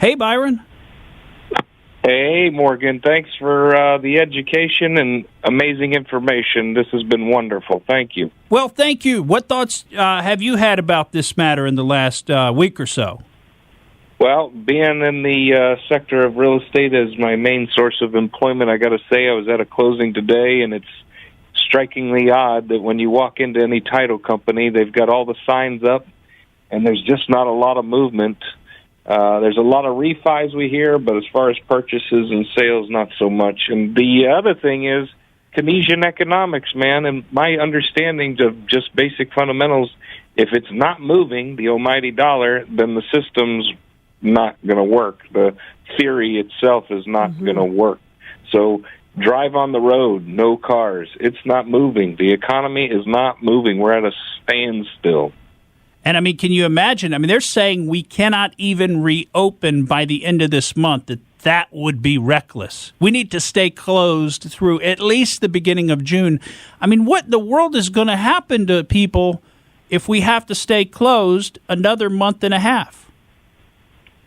Hey, Byron. Hey, Morgan. Thanks for the education and amazing information. This has been wonderful. Thank you. Well, thank you. What thoughts have you had about this matter in the last week or so? Well, being in the sector of real estate as my main source of employment, I got to say I was at a closing today, and it's strikingly odd that when you walk into any title company, they've got all the signs up, and there's just not a lot of movement. There's a lot of refis we hear, but as far as purchases and sales, not so much. And the other thing is Keynesian economics, man, and my understanding of just basic fundamentals, if it's not moving, the almighty dollar, then the system's not going to work. The theory itself is not going to work. So drive on the road, no cars. It's not moving. The economy is not moving. We're at a standstill. And, I mean, can you imagine? I mean, they're saying we cannot even reopen by the end of this month. That would be reckless. We need to stay closed through at least the beginning of June. I mean, what in the world is going to happen to people if we have to stay closed another month and a half?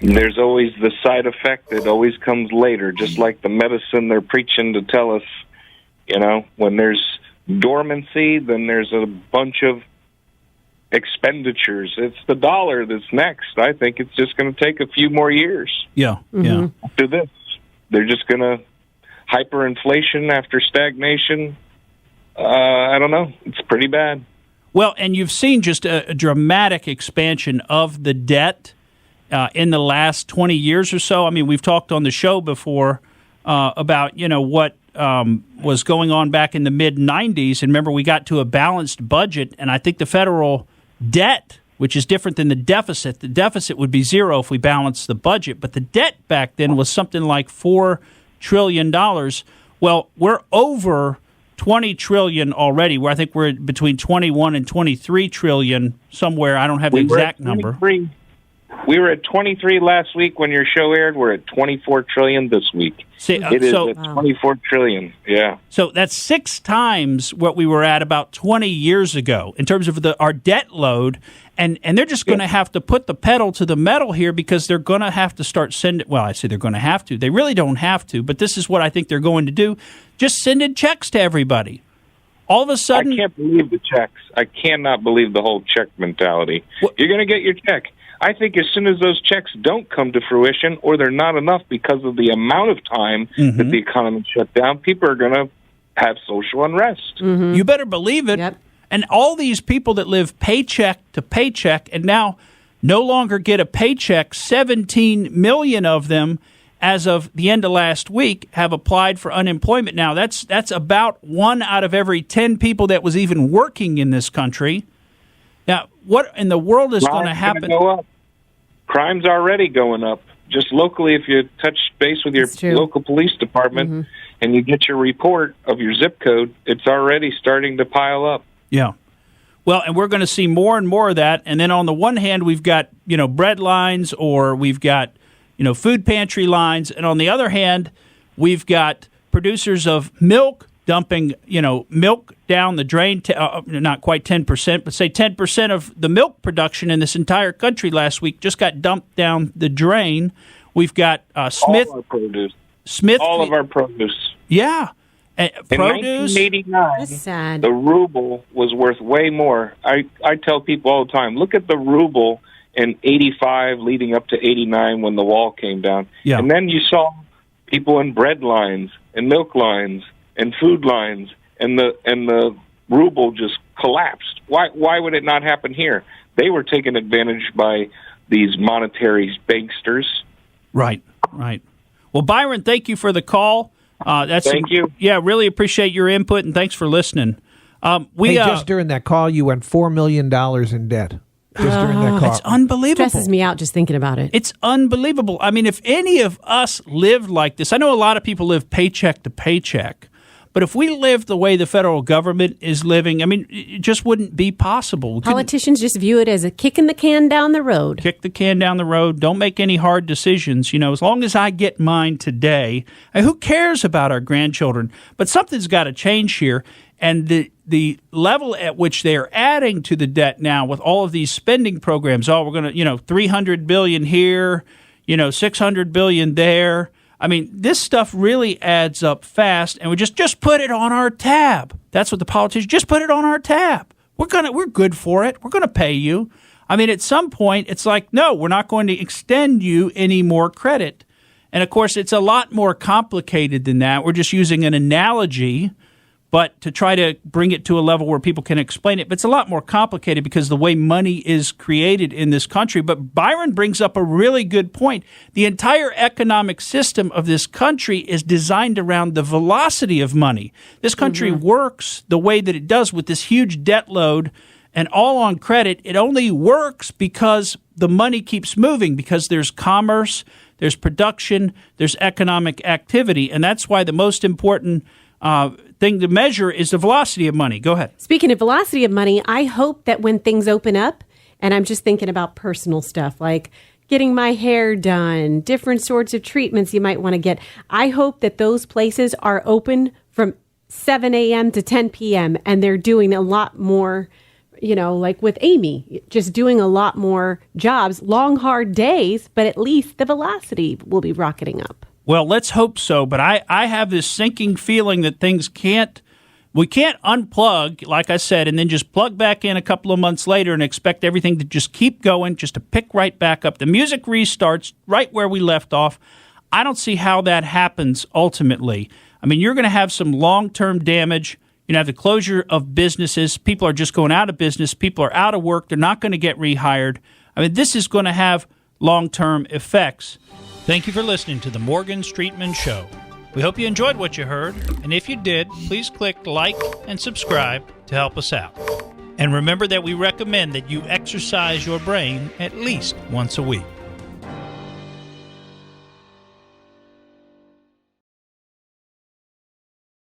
There's always the side effect that always comes later, just like the medicine they're preaching to tell us, when there's dormancy, then there's a bunch of expenditures. It's the dollar that's next. I think it's just going to take a few more years. Yeah. After this, they're just going to hyperinflation after stagnation. I don't know. It's pretty bad. Well, and you've seen just a dramatic expansion of the debt in the last 20 years or so. I mean, we've talked on the show before about, what was going on back in the mid-'90s. And remember, we got to a balanced budget, and I think the federal debt, which is different than the deficit would be zero if we balanced the budget, but the debt back then was something like $4 trillion. Well, we're over $20 trillion already, where I think we're between 21 and 23 trillion somewhere. I don't have the exact number. We were at 23 last week when your show aired. We're at 24 trillion this week. It is at 24 trillion, yeah. So that's 6 times what we were at about 20 years ago in terms of our debt load. And they're just going to have to put the pedal to the metal here because they're going to have to start sending – well, I say they're going to have to. They really don't have to, but this is what I think they're going to do. Just sending checks to everybody. All of a sudden – I can't believe the checks. I cannot believe the whole check mentality. You're going to get your check. I think as soon as those checks don't come to fruition or they're not enough because of the amount of time that the economy shut down, people are going to have social unrest. You better believe it. Yep. And all these people that live paycheck to paycheck and now no longer get a paycheck, 17 million of them as of the end of last week have applied for unemployment. Now, that's about 1 out of every 10 people that was even working in this country. Now, what in the world is going to happen? Go up. Crime's already going up. Just locally, if you touch base with your local police department and you get your report of your zip code, it's already starting to pile up. Yeah. Well, and we're going to see more and more of that. And then on the one hand, we've got, bread lines or we've got, food pantry lines. And on the other hand, we've got producers of milk dumping, milk down the drain, not quite 10%, but say 10% of the milk production in this entire country last week just got dumped down the drain. We've got Smith. All our produce. Smith. All of our produce. Yeah. In produce. 1989, the ruble was worth way more. I tell people all the time, look at the ruble in 85 leading up to 89 when the wall came down. Yeah. And then you saw people in bread lines and milk lines and food lines, and the ruble just collapsed. Why would it not happen here? They were taken advantage by these monetary banksters. Right. Well, Byron, thank you for the call. Thank you. Yeah, really appreciate your input, and thanks for listening. Just during that call, you went $4 million in debt. Just during that call. It's unbelievable. Stresses me out just thinking about it. It's unbelievable. I mean, if any of us lived like this, I know a lot of people live paycheck to paycheck, but if we lived the way the federal government is living, I mean, it just wouldn't be possible. Politicians just view it as a kicking the can down the road. Kick the can down the road. Don't make any hard decisions. As long as I get mine today, who cares about our grandchildren? But something's got to change here. And the level at which they are adding to the debt now with all of these spending programs, we're going to, $300 billion here, $600 billion there. I mean, this stuff really adds up fast, and we just put it on our tab. That's what the politicians just put it on our tab. We're good for it. We're gonna pay you. I mean, at some point, it's like, no, we're not going to extend you any more credit. And of course, it's a lot more complicated than that. We're just using an analogy, but to try to bring it to a level where people can explain it. But it's a lot more complicated because the way money is created in this country. But Byron brings up a really good point. The entire economic system of this country is designed around the velocity of money. This country works the way that it does with this huge debt load and all on credit. It only works because the money keeps moving, because there's commerce, there's production, there's economic activity. And that's why the most important thing to measure is the velocity of money. Go ahead. Speaking of velocity of money, I hope that when things open up, and I'm just thinking about personal stuff like getting my hair done, different sorts of treatments you might want to get, I hope that those places are open from 7 a.m. to 10 p.m. and they're doing a lot more, like with Amy, just doing a lot more jobs, long, hard days, but at least the velocity will be rocketing up. Well, let's hope so, but I have this sinking feeling that we can't unplug, like I said, and then just plug back in a couple of months later and expect everything to just keep going, just to pick right back up. The music restarts right where we left off. I don't see how that happens ultimately. I mean, you're going to have some long-term damage. You have the closure of businesses. People are just going out of business. People are out of work. They're not going to get rehired. I mean, this is going to have long-term effects. Thank you for listening to the Morgan Streetman Show. We hope you enjoyed what you heard, and if you did, please click like and subscribe to help us out. And remember that we recommend that you exercise your brain at least once a week.